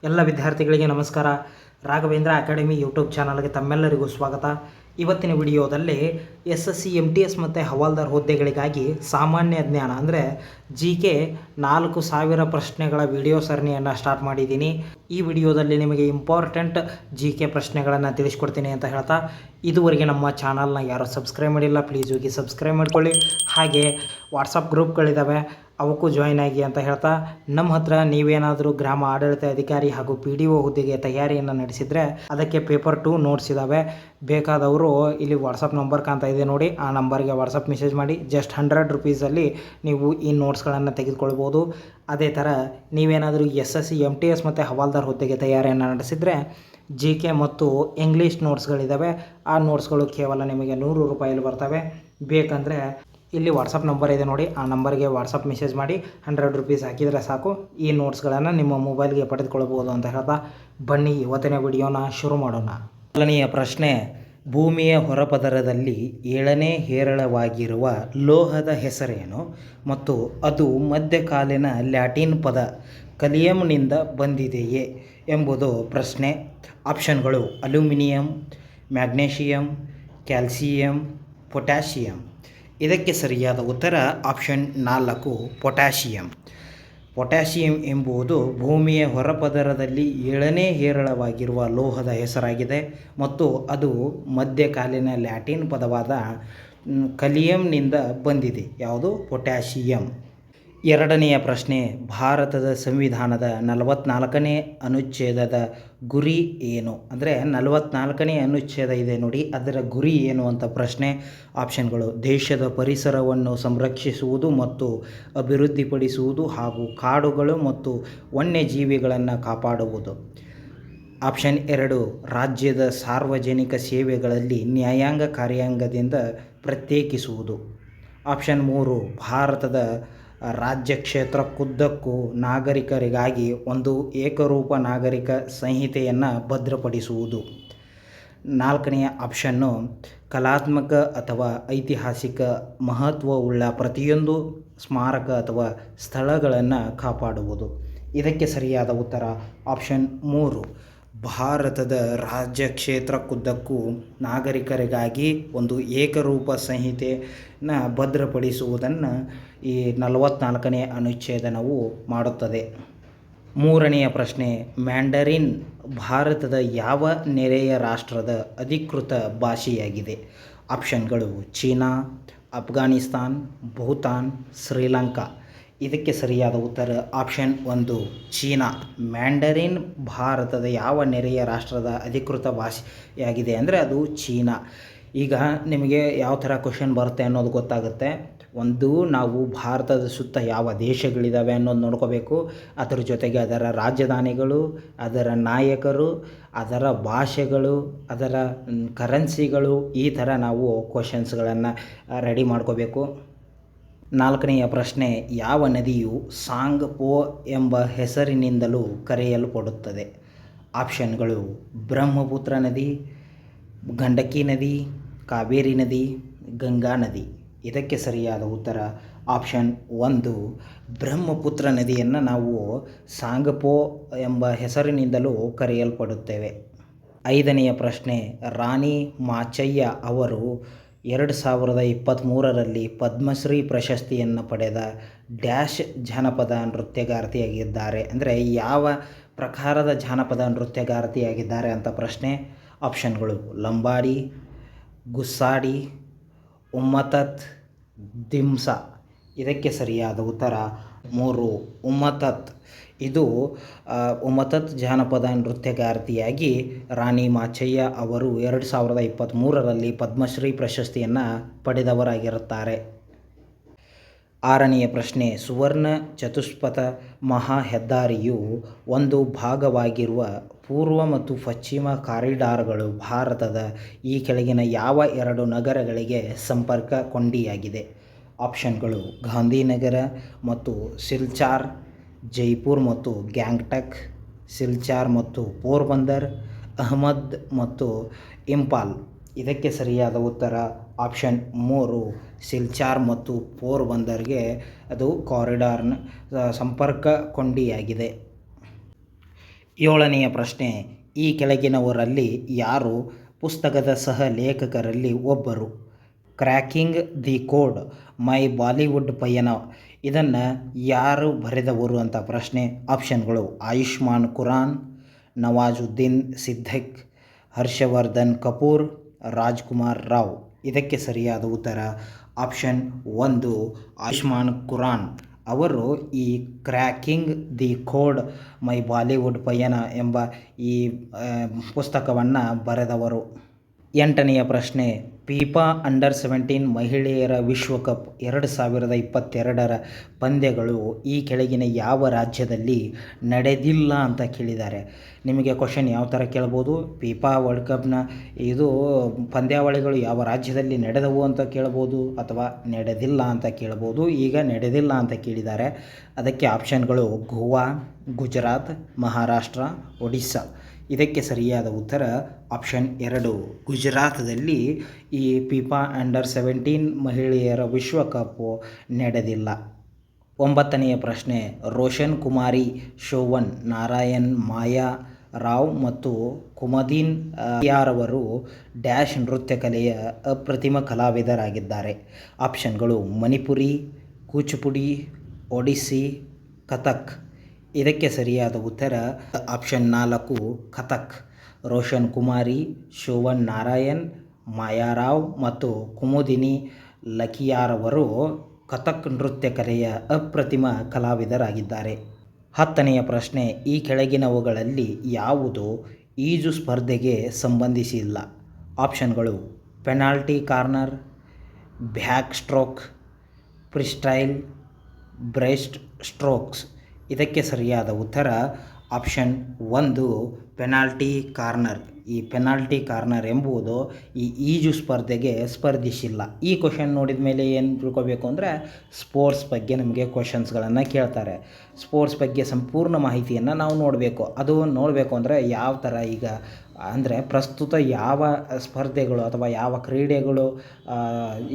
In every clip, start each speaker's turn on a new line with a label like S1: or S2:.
S1: ಎಲ್ಲ ವಿದ್ಯಾರ್ಥಿಗಳಿಗೆ ನಮಸ್ಕಾರ. ರಾಘವೇಂದ್ರ ಅಕಾಡೆಮಿ ಯೂಟ್ಯೂಬ್ ಚಾನಲ್ಗೆ ತಮ್ಮೆಲ್ಲರಿಗೂ ಸ್ವಾಗತ. ಇವತ್ತಿನ ವಿಡಿಯೋದಲ್ಲಿ SSC MTS ಮತ್ತು ಹವಾಲ್ದಾರ್ ಹುದ್ದೆಗಳಿಗಾಗಿ ಸಾಮಾನ್ಯ ಜ್ಞಾನ ಅಂದರೆ GK 4000 ಪ್ರಶ್ನೆಗಳ ವಿಡಿಯೋ ಸರಣಿಯನ್ನು ಸ್ಟಾರ್ಟ್ ಮಾಡಿದ್ದೀನಿ. ಈ ವಿಡಿಯೋದಲ್ಲಿ ನಿಮಗೆ ಇಂಪಾರ್ಟೆಂಟ್ GK ಪ್ರಶ್ನೆಗಳನ್ನು ತಿಳಿಸ್ಕೊಡ್ತೀನಿ ಅಂತ ಹೇಳ್ತಾ, ಇದುವರೆಗೆ ನಮ್ಮ ಚಾನಲ್ನ ಯಾರು ಸಬ್ಸ್ಕ್ರೈಬ್ ಮಾಡಿಲ್ಲ ಪ್ಲೀಸ್ ಹೋಗಿ ಸಬ್ಸ್ಕ್ರೈಬ್ ಮಾಡ್ಕೊಳ್ಳಿ. ಹಾಗೆ ವಾಟ್ಸಪ್ ಗ್ರೂಪ್ಗಳಿದ್ದಾವೆ, ಅವಕ್ಕೂ ಜಾಯ್ನ್ ಆಗಿ ಅಂತ ಹೇಳ್ತಾ, ನಮ್ಮ ಹತ್ರ ನೀವೇನಾದರೂ ಗ್ರಾಮ ಆಡಳಿತ ಅಧಿಕಾರಿ ಹಾಗೂ PDO ಹುದ್ದೆಗೆ ತಯಾರಿಯನ್ನು ನಡೆಸಿದರೆ ಅದಕ್ಕೆ ಪೇಪರ್ 2 ನೋಟ್ಸ್ ಇದ್ದಾವೆ. ಬೇಕಾದವರು ಇಲ್ಲಿ ವಾಟ್ಸಪ್ ನಂಬರ್ ಕಾಣ್ತಾ ಇದೆ ನೋಡಿ, ಆ ನಂಬರ್ಗೆ ವಾಟ್ಸಪ್ ಮೆಸೇಜ್ ಮಾಡಿ ಜಸ್ಟ್ 100 ರುಪೀಸಲ್ಲಿ ನೀವು ಈ ನೋಟ್ಸ್ಗಳನ್ನು ತೆಗೆದುಕೊಳ್ಬೋದು. ಅದೇ ಥರ ನೀವೇನಾದರೂ SSC MTS ಮತ್ತು ಹವಾಲ್ದಾರ್ ಹುದ್ದೆಗೆ ತಯಾರಿಯನ್ನು ನಡೆಸಿದರೆ GK ಮತ್ತು ಇಂಗ್ಲೀಷ್ ನೋಟ್ಸ್ಗಳಿದ್ದಾವೆ. ಆ ನೋಟ್ಸ್ಗಳು ಕೇವಲ ನಿಮಗೆ 100 ರೂಪಾಯಲ್ಲಿ ಬರ್ತವೆ. ಬೇಕಂದರೆ ಇಲ್ಲಿ ವಾಟ್ಸಪ್ ನಂಬರ್ ಇದೆ ನೋಡಿ, ಆ ನಂಬರ್ಗೆ ವಾಟ್ಸಪ್ ಮೆಸೇಜ್ ಮಾಡಿ 100 ರುಪೀಸ್ ಹಾಕಿದರೆ ಸಾಕು, ಈ ನೋಟ್ಸ್ಗಳನ್ನು ನಿಮ್ಮ ಮೊಬೈಲ್ಗೆ ಪಡೆದುಕೊಳ್ಬೋದು ಅಂತ ಹೇಳ್ತಾ, ಬನ್ನಿ ಇವತ್ತಿನ ವಿಡಿಯೋನ ಶುರು ಮಾಡೋಣ. ಮೊದಲನೆಯ ಪ್ರಶ್ನೆ, ಭೂಮಿಯ ಹೊರಪದರದಲ್ಲಿ 7ನೇ ಹೇರಳವಾಗಿರುವ ಲೋಹದ ಹೆಸರೇನು ಮತ್ತು ಅದು ಮಧ್ಯಕಾಲೀನ ಲ್ಯಾಟಿನ್ ಪದ ಕಲಿಯಂನಿಂದ ಬಂದಿದೆಯೇ ಎಂಬುದು ಪ್ರಶ್ನೆ. ಆಪ್ಷನ್ಗಳು ಅಲ್ಯೂಮಿನಿಯಂ, ಮ್ಯಾಗ್ನೇಷಿಯಂ, ಕ್ಯಾಲ್ಸಿಯಂ, ಪೊಟ್ಯಾಷಿಯಂ. ಇದಕ್ಕೆ ಸರಿಯಾದ ಉತ್ತರ ಆಪ್ಷನ್ 4 ಪೊಟ್ಯಾಷಿಯಂ. ಪೊಟ್ಯಾಷಿಯಂ ಎಂಬುದು ಭೂಮಿಯ ಹೊರಪದರದಲ್ಲಿ 7ನೇ ಹೇರಳವಾಗಿರುವ ಲೋಹದ ಹೆಸರಾಗಿದೆ ಮತ್ತು ಅದು ಮಧ್ಯಕಾಲೀನ ಲ್ಯಾಟಿನ್ ಪದವಾದ ಕಲಿಯಂನಿಂದ ಬಂದಿದೆ. ಯಾವುದು? ಪೊಟ್ಯಾಷಿಯಂ. ಎರಡನೆಯ ಪ್ರಶ್ನೆ, ಭಾರತದ ಸಂವಿಧಾನದ 44ನೇ ಅನುಚ್ಛೇದದ ಗುರಿ ಏನು? ಅಂದರೆ 44ನೇ ಅನುಚ್ಛೇದ ಇದೆ ನೋಡಿ, ಅದರ ಗುರಿ ಏನು ಅಂತ ಪ್ರಶ್ನೆ. ಆಪ್ಷನ್ಗಳು ದೇಶದ ಪರಿಸರವನ್ನು ಸಂರಕ್ಷಿಸುವುದು ಮತ್ತು ಅಭಿವೃದ್ಧಿಪಡಿಸುವುದು ಹಾಗೂ ಕಾಡುಗಳು ಮತ್ತು ವನ್ಯಜೀವಿಗಳನ್ನು ಕಾಪಾಡುವುದು. ಆಪ್ಷನ್ 2 ರಾಜ್ಯದ ಸಾರ್ವಜನಿಕ ಸೇವೆಗಳಲ್ಲಿ ನ್ಯಾಯಾಂಗ ಕಾರ್ಯಾಂಗದಿಂದ ಪ್ರತ್ಯೇಕಿಸುವುದು. ಆಪ್ಷನ್ 3 ಭಾರತದ ರಾಜ್ಯ ಕ್ಷೇತ್ರಕ್ಕುದ್ದಕ್ಕೂ ನಾಗರಿಕರಿಗಾಗಿ ಒಂದು ಏಕರೂಪ ನಾಗರಿಕ ಸಂಹಿತೆಯನ್ನು ಭದ್ರಪಡಿಸುವುದು. 4ನೆಯ ಆಪ್ಷನ್ನು ಕಲಾತ್ಮಕ ಅಥವಾ ಐತಿಹಾಸಿಕ ಮಹತ್ವವುಳ್ಳ ಪ್ರತಿಯೊಂದು ಸ್ಮಾರಕ ಅಥವಾ ಸ್ಥಳಗಳನ್ನು ಕಾಪಾಡುವುದು. ಇದಕ್ಕೆ ಸರಿಯಾದ ಉತ್ತರ ಆಪ್ಷನ್ 3 ಭಾರತದ ರಾಜ್ಯ ಕ್ಷೇತ್ರಕ್ಕುದ್ದಕ್ಕೂ ನಾಗರಿಕರಿಗಾಗಿ ಒಂದು ಏಕರೂಪ ಸಂಹಿತೆಯನ್ನು ಭದ್ರಪಡಿಸುವುದನ್ನು ಈ 44ನೇ ಅನುಚ್ಛೇದನವು ಮಾಡುತ್ತದೆ. 3ನೆಯ ಪ್ರಶ್ನೆ, ಮ್ಯಾಂಡರಿನ್ ಭಾರತದ ಯಾವ ನೆರೆಯ ರಾಷ್ಟ್ರದ ಅಧಿಕೃತ ಭಾಷೆಯಾಗಿದೆ? ಆಪ್ಷನ್ಗಳು ಚೀನಾ, ಅಫ್ಘಾನಿಸ್ತಾನ್, ಭೂತಾನ್, ಶ್ರೀಲಂಕಾ. ಇದಕ್ಕೆ ಸರಿಯಾದ ಉತ್ತರ ಆಪ್ಷನ್ 1 ಚೀನಾ. ಮ್ಯಾಂಡರಿನ್ ಭಾರತದ ಯಾವ ನೆರೆಯ ರಾಷ್ಟ್ರದ ಅಧಿಕೃತ ಭಾಷೆಯಾಗಿದೆ ಅಂದರೆ ಅದು ಚೀನಾ. ಈಗ ನಿಮಗೆ ಯಾವ ಥರ ಕ್ವಶನ್ ಬರುತ್ತೆ ಅನ್ನೋದು ಗೊತ್ತಾಗುತ್ತೆ. ಒಂದು, ನಾವು ಭಾರತದ ಸುತ್ತ ಯಾವ ದೇಶಗಳಿದ್ದಾವೆ ಅನ್ನೋದು ನೋಡ್ಕೋಬೇಕು. ಅದರ ಜೊತೆಗೆ ಅದರ ರಾಜಧಾನಿಗಳು, ಅದರ ನಾಯಕರು, ಅದರ ಭಾಷೆಗಳು, ಅದರ ಕರೆನ್ಸಿಗಳು, ಈ ಥರ ನಾವು ಕ್ವಶನ್ಸ್ಗಳನ್ನು ರೆಡಿ ಮಾಡ್ಕೋಬೇಕು. 4ನೆಯ ಪ್ರಶ್ನೆ, ಯಾವ ನದಿಯು ಸಾಂಗ್ ಪೋ ಎಂಬ ಹೆಸರಿನಿಂದಲೂ ಕರೆಯಲ್ಪಡುತ್ತದೆ? ಆಪ್ಷನ್ಗಳು ಬ್ರಹ್ಮಪುತ್ರ ನದಿ, ಗಂಡಕಿ ನದಿ, ಕಾವೇರಿ ನದಿ, ಗಂಗಾ ನದಿ. ಇದಕ್ಕೆ ಸರಿಯಾದ ಉತ್ತರ ಆಪ್ಷನ್ 1 ಬ್ರಹ್ಮಪುತ್ರ ನದಿಯನ್ನು ನಾವು ಸಾಂಗಪೋ ಎಂಬ ಹೆಸರಿನಿಂದಲೂ ಕರೆಯಲ್ಪಡುತ್ತೇವೆ. 5ನೆಯ ಪ್ರಶ್ನೆ, ರಾಣಿ ಮಾಚಯ್ಯ ಅವರು 2023ರಲ್ಲಿ ಪದ್ಮಶ್ರೀ ಪ್ರಶಸ್ತಿಯನ್ನು ಪಡೆದ ಡ್ಯಾಶ್ ಜಾನಪದ ನೃತ್ಯಗಾರ್ತಿಯಾಗಿದ್ದಾರೆ. ಅಂದರೆ ಯಾವ ಪ್ರಕಾರದ ಜಾನಪದ ನೃತ್ಯಗಾರ್ತಿಯಾಗಿದ್ದಾರೆ ಅಂತ ಪ್ರಶ್ನೆ. ಆಪ್ಷನ್ಗಳು ಲಂಬಾಡಿ, ಗುಸ್ಸಾಡಿ, ಉಮ್ಮತತ್, ದಿಮ್ಸಾ. ಇದಕ್ಕೆ ಸರಿಯಾದ ಉತ್ತರ 3 ಉಮ್ಮತತ್. ಇದು ಉಮ್ಮತತ್ ಜಾನಪದ ನೃತ್ಯಗಾರ್ತಿಯಾಗಿ ರಾಣಿ ಮಾಚಯ್ಯ ಅವರು 2023ರಲ್ಲಿ ಪದ್ಮಶ್ರೀ ಪ್ರಶಸ್ತಿಯನ್ನು ಪಡೆದವರಾಗಿರುತ್ತಾರೆ. 6ನೆಯ ಪ್ರಶ್ನೆ, ಸುವರ್ಣ ಚತುಷ್ಪಥ ಮಹಾ ಹೆದ್ದಾರಿಯು ಒಂದು ಭಾಗವಾಗಿರುವ ಪೂರ್ವ ಮತ್ತು ಪಶ್ಚಿಮ ಕಾರಿಡಾರ್ಗಳು ಭಾರತದ ಈ ಕೆಳಗಿನ ಯಾವ 2 ನಗರಗಳಿಗೆ ಸಂಪರ್ಕ ಕೊಂಡಿಯಾಗಿದೆ? ಆಪ್ಷನ್ಗಳು ಗಾಂಧಿನಗರ ಮತ್ತು ಸಿಲ್ಚಾರ್, ಜೈಪುರ್ ಮತ್ತು ಗ್ಯಾಂಗ್ಟಕ್, ಸಿಲ್ಚಾರ್ ಮತ್ತು ಪೋರ್ಬಂದರ್, ಅಹಮದ್ ಮತ್ತು ಇಂಪಾಲ್. ಇದಕ್ಕೆ ಸರಿಯಾದ ಉತ್ತರ ಆಪ್ಷನ್ 3 ಸಿಲ್ಚಾರ್ ಮತ್ತು ಪೋರ್ಬಂದರ್ಗೆ ಅದು ಕಾರಿಡಾರ್ನ ಸಂಪರ್ಕ ಕೊಂಡಿಯಾಗಿದೆ. ಏಳನೆಯ ಪ್ರಶ್ನೆ, ಈ ಕೆಳಗಿನವರಲ್ಲಿ ಯಾರು ಪುಸ್ತಕದ ಸಹ ಲೇಖಕರಲ್ಲಿ ಒಬ್ಬರು? Cracking the code, my Bollywood ಪಯಣ, ಇದನ್ನು ಯಾರು ಬರೆದವರು ಅಂತ ಪ್ರಶ್ನೆ. ಆಪ್ಷನ್ಗಳು: ಆಯುಷ್ಮಾನ್ ಖುರಾನ, ನವಾಜುದ್ದೀನ್ ಸಿದ್ದಿಕ್, ಹರ್ಷವರ್ಧನ್ ಕಪೂರ್, ರಾಜ್ಕುಮಾರ್ ರಾವ್. ಇದಕ್ಕೆ ಸರಿಯಾದ ಉತ್ತರ ಆಪ್ಷನ್ 1, ಆಯುಷ್ಮಾನ್ ಖುರಾನ ಅವರು ಈ cracking the code, my Bollywood ಪಯಣ ಎಂಬ ಈ ಪುಸ್ತಕವನ್ನು ಬರೆದವರು. ಎಂಟನೆಯ ಪ್ರಶ್ನೆ, ಫಿಫಾ ಅಂಡರ್-17 ಮಹಿಳೆಯರ ವಿಶ್ವಕಪ್ 2022ರ ಪಂದ್ಯಗಳು ಈ ಕೆಳಗಿನ ಯಾವ ರಾಜ್ಯದಲ್ಲಿ ನಡೆದಿಲ್ಲ ಅಂತ ಕೇಳಿದ್ದಾರೆ. ನಿಮಗೆ ಕ್ವಶನ್ ಯಾವ ಥರ ಕೇಳ್ಬೋದು, ಫಿಫಾ ವರ್ಲ್ಡ್ ಕಪ್ನ ಇದು ಪಂದ್ಯಾವಳಿಗಳು ಯಾವ ರಾಜ್ಯದಲ್ಲಿ ನಡೆದವು ಅಂತ ಕೇಳ್ಬೋದು, ಅಥವಾ ನಡೆದಿಲ್ಲ ಅಂತ ಕೇಳ್ಬೋದು. ಈಗ ನಡೆದಿಲ್ಲ ಅಂತ ಕೇಳಿದ್ದಾರೆ. ಅದಕ್ಕೆ ಆಪ್ಷನ್ಗಳು: ಗೋವಾ, ಗುಜರಾತ್, ಮಹಾರಾಷ್ಟ್ರ, ಒಡಿಸ್ಸಾ. ಇದಕ್ಕೆ ಸರಿಯಾದ ಉತ್ತರ ಆಪ್ಷನ್ 2, ಗುಜರಾತದಲ್ಲಿ ಈ ಫಿಫಾ ಅಂಡರ್-17 ಮಹಿಳೆಯರ ವಿಶ್ವಕಪ್ ನಡೆದಿಲ್ಲ. ಒಂಬತ್ತನೆಯ ಪ್ರಶ್ನೆ, ರೋಷನ್ ಕುಮಾರಿ, ಶೋವನ್ ನಾರಾಯಣ್, ಮಾಯಾ ರಾವ್ ಮತ್ತು ಕುಮುದಿನ್ ಯಾರವರು ಡ್ಯಾಶ್ ನೃತ್ಯ ಕಲೆಯ ಅಪ್ರತಿಮ ಕಲಾವಿದರಾಗಿದ್ದಾರೆ. ಆಪ್ಷನ್ಗಳು: ಮಣಿಪುರಿ, ಕೂಚಿಪುಡಿ, ಒಡಿಸ್ಸಿ, ಕಥಕ್. ಇದಕ್ಕೆ ಸರಿಯಾದ ಉತ್ತರ ಆಪ್ಷನ್ 4, ಕಥಕ್. ರೋಷನ್ ಕುಮಾರಿ, ಶೋವನ್ ನಾರಾಯಣ್, ಮಾಯಾರಾವ್ ಮತ್ತು ಕುಮುದಿನಿ ಲಕಿಯಾರವರು ಕಥಕ್ ನೃತ್ಯ ಕಲೆಯ ಅಪ್ರತಿಮ ಕಲಾವಿದರಾಗಿದ್ದಾರೆ. 10ನೆಯ ಪ್ರಶ್ನೆ, ಈ ಕೆಳಗಿನವುಗಳಲ್ಲಿ ಯಾವುದು ಈಜು ಸ್ಪರ್ಧೆಗೆ ಸಂಬಂಧಿಸಿಲ್ಲ? ಆಪ್ಷನ್ಗಳು: penalty corner, back stroke, freestyle, breast strokes. ಇದಕ್ಕೆ ಸರಿಯಾದ ಉತ್ತರ ಆಪ್ಷನ್ 1, ಪೆನಾಲ್ಟಿ ಕಾರ್ನರ್. ಈ ಪೆನಾಲ್ಟಿ ಕಾರ್ನರ್ ಎಂಬುದು ಈ ಈಜು ಸ್ಪರ್ಧೆಗೆ ಸ್ಪರ್ಧಿಸಿಲ್ಲ. ಈ ಕ್ವಶನ್ ನೋಡಿದ ಮೇಲೆ ಏನು ತಿಳ್ಕೊಬೇಕು ಅಂದರೆ, ಸ್ಪೋರ್ಟ್ಸ್ ಬಗ್ಗೆ ನಮಗೆ ಕ್ವಶನ್ಸ್ಗಳನ್ನು ಕೇಳ್ತಾರೆ. ಸ್ಪೋರ್ಟ್ಸ್ ಬಗ್ಗೆ ಸಂಪೂರ್ಣ ಮಾಹಿತಿಯನ್ನು ನಾವು ನೋಡಬೇಕು. ಅದು ನೋಡಬೇಕು ಅಂದರೆ ಯಾವ ಥರ ಈಗ ಅಂದರೆ ಪ್ರಸ್ತುತ ಯಾವ ಸ್ಪರ್ಧೆಗಳು ಅಥವಾ ಯಾವ ಕ್ರೀಡೆಗಳು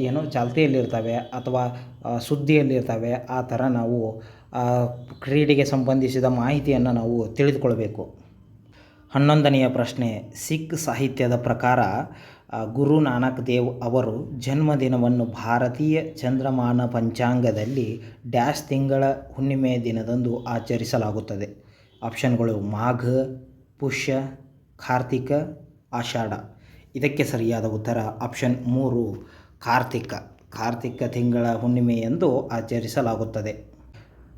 S1: ಏನು ಚಾಲ್ತಿಯಲ್ಲಿರ್ತವೆ ಅಥವಾ ಸುದ್ದಿಯಲ್ಲಿರ್ತವೆ, ಆ ಥರ ನಾವು ಕ್ರೀಡೆಗೆ ಸಂಬಂಧಿಸಿದ ಮಾಹಿತಿಯನ್ನು ನಾವು ತಿಳಿದುಕೊಳ್ಬೇಕು. 11ನೆಯ ಪ್ರಶ್ನೆ, ಸಿಖ್ ಸಾಹಿತ್ಯದ ಪ್ರಕಾರ ಗುರು ನಾನಕ್ ದೇವ್ ಅವರು ಜನ್ಮದಿನವನ್ನು ಭಾರತೀಯ ಚಾಂದ್ರಮಾನ ಪಂಚಾಂಗದಲ್ಲಿ ಡ್ಯಾಶ್ ತಿಂಗಳ ಹುಣ್ಣಿಮೆಯ ದಿನದಂದು ಆಚರಿಸಲಾಗುತ್ತದೆ. ಆಪ್ಷನ್ಗಳು: ಮಾಘ, ಪುಷ್ಯ, ಕಾರ್ತಿಕ, ಆಷಾಢ. ಇದಕ್ಕೆ ಸರಿಯಾದ ಉತ್ತರ ಆಪ್ಷನ್ 3, ಕಾರ್ತಿಕ. ಕಾರ್ತಿಕ ತಿಂಗಳ ಹುಣ್ಣಿಮೆಯಂದು ಆಚರಿಸಲಾಗುತ್ತದೆ.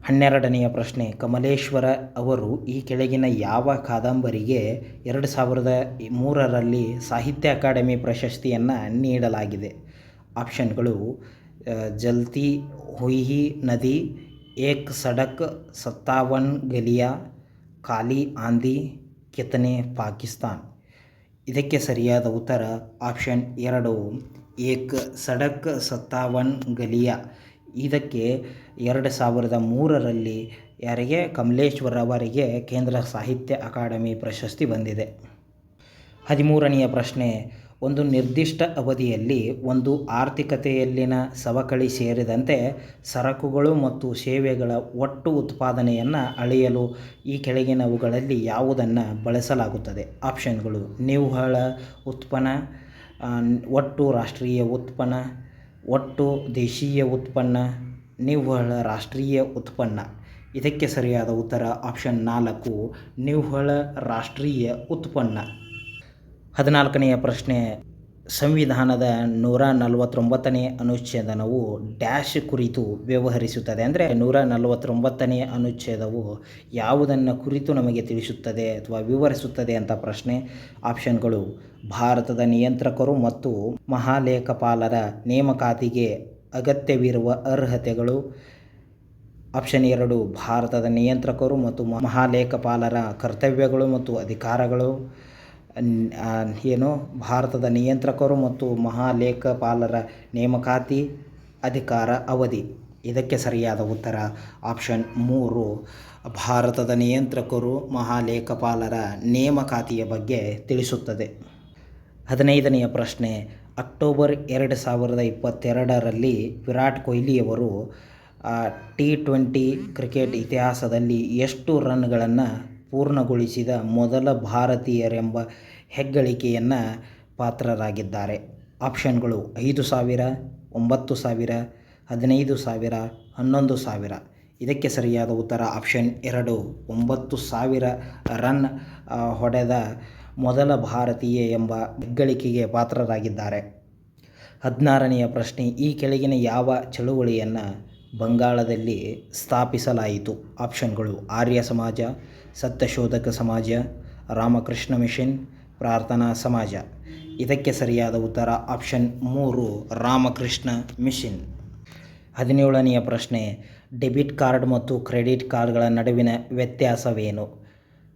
S1: 12ನೆಯ ಪ್ರಶ್ನೆ, ಕಮಲೇಶ್ವರ ಅವರು ಈ ಕೆಳಗಿನ ಯಾವ ಕಾದಂಬರಿಗೆ 2003ರಲ್ಲಿ ಸಾಹಿತ್ಯ ಅಕಾಡೆಮಿ ಪ್ರಶಸ್ತಿಯನ್ನು ನೀಡಲಾಗಿದೆ? ಆಪ್ಷನ್ಗಳು: ಜಲ್ತಿ ಹುಯಿ ನದಿ, ಏಕ್ ಸಡಕ್, 57 ಗಲಿಯಾ, ಕಾಲಿ ಆಂಧಿ, ಕಿತನೆ ಪಾಕಿಸ್ತಾನ್. ಇದಕ್ಕೆ ಸರಿಯಾದ ಉತ್ತರ ಆಪ್ಷನ್ 2, ಏಕ್ ಸಡಕ್ 57 ಗಲಿಯಾ. ಇದಕ್ಕೆ 2003ರಲ್ಲಿ ಯಾರಿಗೆ? ಕಮಲೇಶ್ವರ ಅವರಿಗೆ ಕೇಂದ್ರ ಸಾಹಿತ್ಯ ಅಕಾಡೆಮಿ ಪ್ರಶಸ್ತಿ ಬಂದಿದೆ. 13ನೆಯ ಪ್ರಶ್ನೆ, ಒಂದು ನಿರ್ದಿಷ್ಟ ಅವಧಿಯಲ್ಲಿ ಒಂದು ಆರ್ಥಿಕತೆಯಲ್ಲಿನ ಸವಕಳಿ ಸೇರಿದಂತೆ ಸರಕುಗಳು ಮತ್ತು ಸೇವೆಗಳ ಒಟ್ಟು ಉತ್ಪಾದನೆಯನ್ನು ಅಳೆಯಲು ಈ ಕೆಳಗಿನವುಗಳಲ್ಲಿ ಯಾವುದನ್ನು ಬಳಸಲಾಗುತ್ತದೆ? ಆಪ್ಷನ್ಗಳು: ನಿವ್ವಳ ಉತ್ಪನ್ನ, ಒಟ್ಟು ರಾಷ್ಟ್ರೀಯ ಉತ್ಪನ್ನ, ಒಟ್ಟು ದೇಶೀಯ ಉತ್ಪನ್ನ, ನಿವ್ವಳ ರಾಷ್ಟ್ರೀಯ ಉತ್ಪನ್ನ. ಇದಕ್ಕೆ ಸರಿಯಾದ ಉತ್ತರ ಆಪ್ಷನ್ 4, ನಿವ್ವಳ ರಾಷ್ಟ್ರೀಯ ಉತ್ಪನ್ನ. 14ನೆಯ ಪ್ರಶ್ನೆ, ಸಂವಿಧಾನದ 149ನೇ ಅನುಚ್ಛೇದನವು ಡ್ಯಾಶ್ ಕುರಿತು ವ್ಯವಹರಿಸುತ್ತದೆ. ಅಂದರೆ 149ನೇ ಅನುಚ್ಛೇದವು ಯಾವುದನ್ನು ಕುರಿತು ನಮಗೆ ತಿಳಿಸುತ್ತದೆ ಅಥವಾ ವಿವರಿಸುತ್ತದೆ ಅಂತ ಪ್ರಶ್ನೆ. ಆಪ್ಷನ್ಗಳು: ಭಾರತದ ನಿಯಂತ್ರಕರು ಮತ್ತು ಮಹಾಲೇಖಪಾಲರ ನೇಮಕಾತಿಗೆ ಅಗತ್ಯವಿರುವ ಅರ್ಹತೆಗಳು. ಆಪ್ಷನ್ 2, ಭಾರತದ ನಿಯಂತ್ರಕರು ಮತ್ತು ಮಹಾಲೇಖಪಾಲರ ಕರ್ತವ್ಯಗಳು ಮತ್ತು ಅಧಿಕಾರಗಳು. ಭಾರತದ ನಿಯಂತ್ರಕರು ಮತ್ತು ಮಹಾಲೇಖಪಾಲರ ನೇಮಕಾತಿ ಅಧಿಕಾರ ಅವಧಿ. ಇದಕ್ಕೆ ಸರಿಯಾದ ಉತ್ತರ ಆಪ್ಷನ್ 3, ಭಾರತದ ನಿಯಂತ್ರಕರು ಮಹಾಲೇಖಪಾಲರ ನೇಮಕಾತಿಯ ಬಗ್ಗೆ ತಿಳಿಸುತ್ತದೆ. 15ನೆಯ ಪ್ರಶ್ನೆ, ಅಕ್ಟೋಬರ್ 2022ರಲ್ಲಿ ವಿರಾಟ್ ಕೊಹ್ಲಿಯವರು T20 ಕ್ರಿಕೆಟ್ ಇತಿಹಾಸದಲ್ಲಿ ಎಷ್ಟು ರನ್ಗಳನ್ನು ಪೂರ್ಣಗೊಳಿಸಿದ ಮೊದಲ ಭಾರತೀಯರೆಂಬ ಹೆಗ್ಗಳಿಕೆಯನ್ನು ಪಾತ್ರರಾಗಿದ್ದಾರೆ? ಆಪ್ಷನ್ಗಳು 5,000, 9,000, 15,000, 11,000. ಇದಕ್ಕೆ ಸರಿಯಾದ ಉತ್ತರ ಆಪ್ಷನ್ 2, 9,000 ರನ್ ಹೊಡೆದ ಮೊದಲ ಭಾರತೀಯ ಎಂಬ ಹೆಗ್ಗಳಿಕೆಗೆ ಪಾತ್ರರಾಗಿದ್ದಾರೆ. 16ನೆಯ ಪ್ರಶ್ನೆ, ಈ ಕೆಳಗಿನ ಯಾವ ಚಳುವಳಿಯನ್ನು ಬಂಗಾಳದಲ್ಲಿ ಸ್ಥಾಪಿಸಲಾಯಿತು? ಆಪ್ಷನ್ಗಳು ಆರ್ಯ ಸಮಾಜ, ಸತ್ಯಶೋಧಕ ಸಮಾಜ, ರಾಮಕೃಷ್ಣ ಮಿಷನ್, ಪ್ರಾರ್ಥನಾ ಸಮಾಜ. ಇದಕ್ಕೆ ಸರಿಯಾದ ಉತ್ತರ ಆಪ್ಷನ್ 3, ರಾಮಕೃಷ್ಣ ಮಿಷನ್. 17ನೆಯ ಪ್ರಶ್ನೆ, ಡೆಬಿಟ್ ಕಾರ್ಡ್ ಮತ್ತು ಕ್ರೆಡಿಟ್ ಕಾರ್ಡ್ಗಳ ನಡುವಿನ ವ್ಯತ್ಯಾಸವೇನು?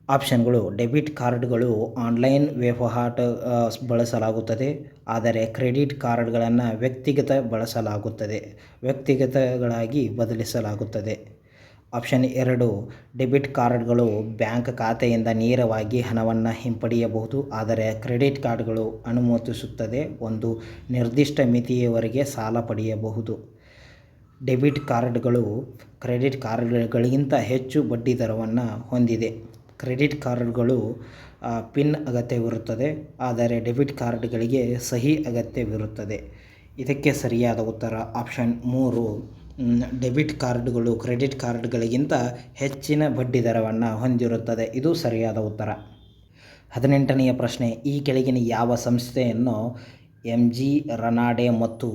S1: ಆಪ್ಷನ್ಗಳು ಡೆಬಿಟ್ ಕಾರ್ಡ್ಗಳು ಆನ್ಲೈನ್ ವಹಿವಾಟ ಬಳಸಲಾಗುತ್ತದೆ, ಆದರೆ ಕ್ರೆಡಿಟ್ ಕಾರ್ಡ್ಗಳನ್ನು ವ್ಯಕ್ತಿಗತಗಳಾಗಿ ಬದಲಿಸಲಾಗುತ್ತದೆ. ಆಪ್ಷನ್ 2, ಡೆಬಿಟ್ ಕಾರ್ಡ್ಗಳು ಬ್ಯಾಂಕ್ ಖಾತೆಯಿಂದ ನೇರವಾಗಿ ಹಣವನ್ನು ಹಿಂಪಡೆಯಬಹುದು, ಆದರೆ ಕ್ರೆಡಿಟ್ ಕಾರ್ಡ್ಗಳು ಅನುಮತಿಸುತ್ತದೆ ಒಂದು ನಿರ್ದಿಷ್ಟ ಮಿತಿಯವರೆಗೆ ಸಾಲ ಪಡೆಯಬಹುದು. ಡೆಬಿಟ್ ಕಾರ್ಡ್ಗಳು ಕ್ರೆಡಿಟ್ ಕಾರ್ಡ್ಗಳಿಗಿಂತ ಹೆಚ್ಚು ಬಡ್ಡಿದರವನ್ನು ಹೊಂದಿದೆ. ಕ್ರೆಡಿಟ್ ಕಾರ್ಡ್ಗಳು ಪಿನ್ ಅಗತ್ಯವಿರುತ್ತದೆ, ಆದರೆ ಡೆಬಿಟ್ ಕಾರ್ಡ್ಗಳಿಗೆ ಸಹಿ ಅಗತ್ಯವಿರುತ್ತದೆ. ಇದಕ್ಕೆ ಸರಿಯಾದ ಉತ್ತರ ಆಪ್ಷನ್ 3, ಡೆಬಿಟ್ ಕಾರ್ಡ್ಗಳು ಕ್ರೆಡಿಟ್ ಕಾರ್ಡ್ಗಳಿಗಿಂತ ಹೆಚ್ಚಿನ ಬಡ್ಡಿದರವನ್ನು ಹೊಂದಿರುತ್ತದೆ. ಇದು ಸರಿಯಾದ ಉತ್ತರ. 18ನೆಯ ಪ್ರಶ್ನೆ, ಈ ಕೆಳಗಿನ ಯಾವ ಸಂಸ್ಥೆಯನ್ನು MG ರನಾಡೆ ಮತ್ತು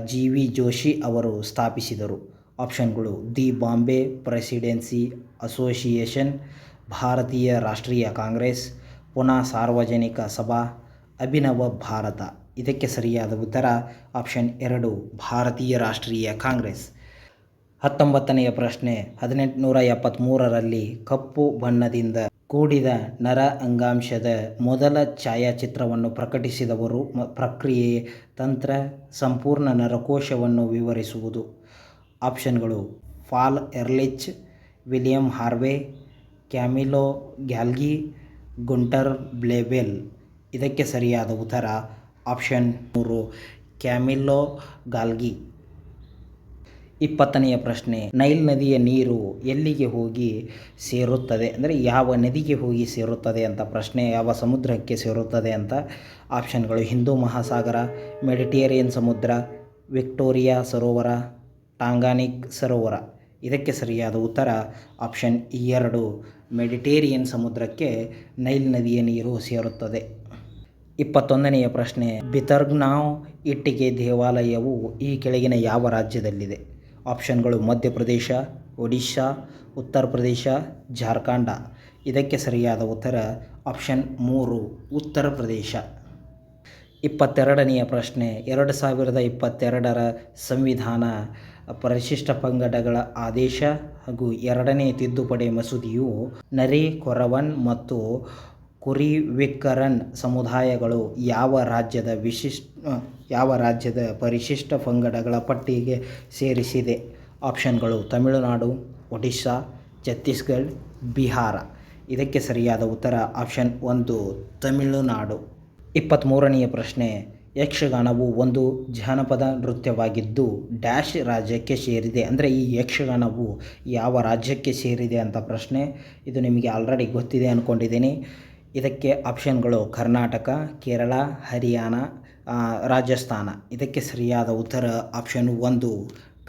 S1: GV ಜೋಶಿ ಅವರು ಸ್ಥಾಪಿಸಿದರು? ಆಪ್ಷನ್ಗಳು ದಿ ಬಾಂಬೆ ಪ್ರೆಸಿಡೆನ್ಸಿ ಅಸೋಸಿಯೇಷನ್, ಭಾರತೀಯ ರಾಷ್ಟ್ರೀಯ ಕಾಂಗ್ರೆಸ್, ಪುನಾ ಸಾರ್ವಜನಿಕ ಸಭಾ, ಅಭಿನವ ಭಾರತ. ಇದಕ್ಕೆ ಸರಿಯಾದ ಉತ್ತರ ಆಪ್ಷನ್ 2, ಭಾರತೀಯ ರಾಷ್ಟ್ರೀಯ ಕಾಂಗ್ರೆಸ್. 19ನೆಯ ಪ್ರಶ್ನೆ, 1873ರಲ್ಲಿ ಕಪ್ಪು ಬಣ್ಣದಿಂದ ಕೂಡಿದ ನರ ಅಂಗಾಂಶದ ಮೊದಲ ಛಾಯಾಚಿತ್ರವನ್ನು ಪ್ರಕಟಿಸಿದವರು? ಪ್ರಕ್ರಿಯೆ, ತಂತ್ರ, ಸಂಪೂರ್ಣ ನರಕೋಶವನ್ನು ವಿವರಿಸುವುದು. ಆಪ್ಷನ್ಗಳು ಪಾಲ್ ಎರ್ಲಿಚ್, ವಿಲಿಯಂ ಹಾರ್ವೆ, ಕ್ಯಾಮಿಲೊ ಗ್ಯಾಲ್ಗಿ, ಗುಂಟರ್ ಬ್ಲೇಬೆಲ್. ಇದಕ್ಕೆ ಸರಿಯಾದ ಉತ್ತರ ಆಪ್ಷನ್ 3, ಕ್ಯಾಮಿಲೊ ಗಾಲ್ಗಿ. 20ನೆಯ ಪ್ರಶ್ನೆ, ನೈಲ್ ನದಿಯ ನೀರು ಎಲ್ಲಿಗೆ ಹೋಗಿ ಸೇರುತ್ತದೆ? ಅಂದರೆ ಯಾವ ನದಿಗೆ ಹೋಗಿ ಸೇರುತ್ತದೆ ಅಂತ ಪ್ರಶ್ನೆ. ಯಾವ ಸಮುದ್ರಕ್ಕೆ ಸೇರುತ್ತದೆ ಅಂತ. ಆಪ್ಷನ್ಗಳು ಹಿಂದೂ ಮಹಾಸಾಗರ, ಮೆಡಿಟೇರಿಯನ್ ಸಮುದ್ರ, ವಿಕ್ಟೋರಿಯಾ ಸರೋವರ, ಟಾಂಗಾನಿಕ್ ಸರೋವರ. ಇದಕ್ಕೆ ಸರಿಯಾದ ಉತ್ತರ ಆಪ್ಷನ್ 2, ಮೆಡಿಟೇರಿಯನ್ ಸಮುದ್ರಕ್ಕೆ ನೈಲ್ ನದಿಯ ನೀರು ಸೇರುತ್ತದೆ. 21ನೆಯ ಪ್ರಶ್ನೆ, ಬಿತರ್ಗಾಂವ್ ಇಟ್ಟಿಗೆ ದೇವಾಲಯವು ಈ ಕೆಳಗಿನ ಯಾವ ರಾಜ್ಯದಲ್ಲಿದೆ? ಆಪ್ಷನ್ಗಳು ಮಧ್ಯಪ್ರದೇಶ, ಒಡಿಶಾ, ಉತ್ತರ ಪ್ರದೇಶ, ಜಾರ್ಖಂಡ. ಇದಕ್ಕೆ ಸರಿಯಾದ ಉತ್ತರ ಆಪ್ಷನ್ 3, ಉತ್ತರ ಪ್ರದೇಶ. 22ನೆಯ ಪ್ರಶ್ನೆ, 2022ರ ಸಂವಿಧಾನ ಪರಿಶಿಷ್ಟ ಪಂಗಡಗಳ ಆದೇಶ ಹಾಗೂ 2ನೇ ತಿದ್ದುಪಡಿ ಮಸೂದೆಯು ನರಿ, ಕೊರವನ್ ಮತ್ತು ಕುರಿವಿಕ್ಕರನ್ ಸಮುದಾಯಗಳು ಯಾವ ರಾಜ್ಯದ ಪರಿಶಿಷ್ಟ ಪಂಗಡಗಳ ಪಟ್ಟಿಗೆ ಸೇರಿಸಿದೆ? ಆಪ್ಷನ್ಗಳು ತಮಿಳುನಾಡು, ಒಡಿಶಾ, ಛತ್ತೀಸ್ಗಢ, ಬಿಹಾರ. ಇದಕ್ಕೆ ಸರಿಯಾದ ಉತ್ತರ ಆಪ್ಷನ್ 1, ತಮಿಳುನಾಡು. 23ನೆಯ ಪ್ರಶ್ನೆ, ಯಕ್ಷಗಾನವು ಒಂದು ಜಾನಪದ ನೃತ್ಯವಾಗಿದ್ದು ಡ್ಯಾಶ್ ರಾಜ್ಯಕ್ಕೆ ಸೇರಿದೆ? ಅಂದರೆ ಈ ಯಕ್ಷಗಾನವು ಯಾವ ರಾಜ್ಯಕ್ಕೆ ಸೇರಿದೆ ಅಂತ ಪ್ರಶ್ನೆ. ಇದು ನಿಮಗೆ ಆಲ್ರೆಡಿ ಗೊತ್ತಿದೆ ಅಂದ್ಕೊಂಡಿದ್ದೀನಿ. ಇದಕ್ಕೆ ಆಪ್ಷನ್ಗಳು ಕರ್ನಾಟಕ, ಕೇರಳ, ಹರಿಯಾಣ, ರಾಜಸ್ಥಾನ. ಇದಕ್ಕೆ ಸರಿಯಾದ ಉತ್ತರ ಆಪ್ಷನ್ 1,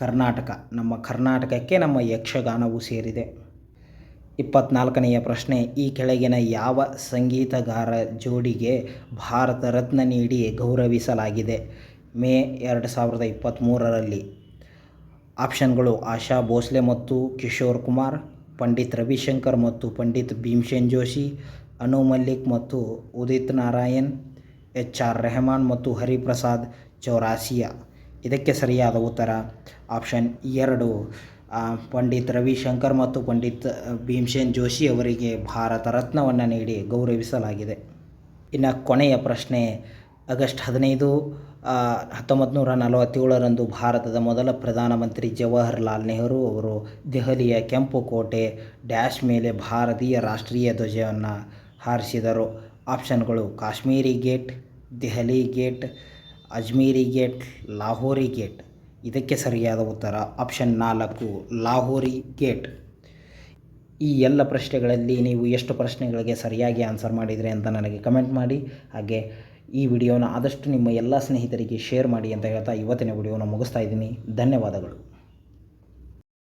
S1: ಕರ್ನಾಟಕ. ನಮ್ಮ ಕರ್ನಾಟಕಕ್ಕೆ ನಮ್ಮ ಯಕ್ಷಗಾನವು ಸೇರಿದೆ. 24ನೆಯ ಪ್ರಶ್ನೆ, ಈ ಕೆಳಗಿನ ಯಾವ ಸಂಗೀತಗಾರ ಜೋಡಿಗೆ ಭಾರತ ರತ್ನ ನೀಡಿ ಗೌರವಿಸಲಾಗಿದೆ ಮೇ 2023ರಲ್ಲಿ? ಆಪ್ಷನ್ಗಳು ಆಶಾ ಭೋಸ್ಲೆ ಮತ್ತು ಕಿಶೋರ್ ಕುಮಾರ್, ಪಂಡಿತ್ ರವಿಶಂಕರ್ ಮತ್ತು ಪಂಡಿತ್ ಭೀಮ್ಸೇನ್ ಜೋಶಿ, ಅನು ಮಲ್ಲಿಕ್ ಮತ್ತು ಉದಿತ್ ನಾರಾಯಣ್, HR ರೆಹಮಾನ್ ಮತ್ತು ಹರಿಪ್ರಸಾದ್ ಚೌರಾಸಿಯಾ. ಇದಕ್ಕೆ ಸರಿಯಾದ ಉತ್ತರ ಆಪ್ಷನ್ 2, ಪಂಡಿತ್ ರವಿಶಂಕರ್ ಮತ್ತು ಪಂಡಿತ್ ಭೀಮ್ಸೇನ್ ಜೋಶಿ ಅವರಿಗೆ ಭಾರತ ರತ್ನವನ್ನು ನೀಡಿ ಗೌರವಿಸಲಾಗಿದೆ. ಇನ್ನು ಕೊನೆಯ ಪ್ರಶ್ನೆ, ಆಗಸ್ಟ್ 15, 1947ರಂದು ಭಾರತದ ಮೊದಲ ಪ್ರಧಾನಮಂತ್ರಿ ಜವಾಹರ್ಲಾಲ್ ನೆಹರು ಅವರು ದೆಹಲಿಯ ಕೆಂಪು ಕೋಟೆ ಡ್ಯಾಶ್ ಮೇಲೆ ಭಾರತೀಯ ರಾಷ್ಟ್ರೀಯ ಧ್ವಜವನ್ನು ಹಾರಿಸಿದರು? ಆಪ್ಷನ್ಗಳು Kashmiri gate, Delhi gate, Ajmeri gate, Lahori gate. ಇದಕ್ಕೆ ಸರಿಯಾದ ಉತ್ತರ ಆಪ್ಷನ್ 4, ಲಾಹೋರಿ ಗೇಟ್. ಈ ಎಲ್ಲ ಪ್ರಶ್ನೆಗಳಲ್ಲಿ ನೀವು ಎಷ್ಟು ಪ್ರಶ್ನೆಗಳಿಗೆ ಸರಿಯಾಗಿ ಆನ್ಸರ್ ಮಾಡಿದರೆ ಅಂತ ನನಗೆ ಕಮೆಂಟ್ ಮಾಡಿ. ಹಾಗೆ ಈ ವಿಡಿಯೋನ ಆದಷ್ಟು ನಿಮ್ಮ ಎಲ್ಲ ಸ್ನೇಹಿತರಿಗೆ ಶೇರ್ ಮಾಡಿ ಅಂತ ಹೇಳ್ತಾ ಇವತ್ತಿನ ವಿಡಿಯೋನ ಮುಗಿಸ್ತಾ ಇದ್ದೀನಿ. ಧನ್ಯವಾದಗಳು.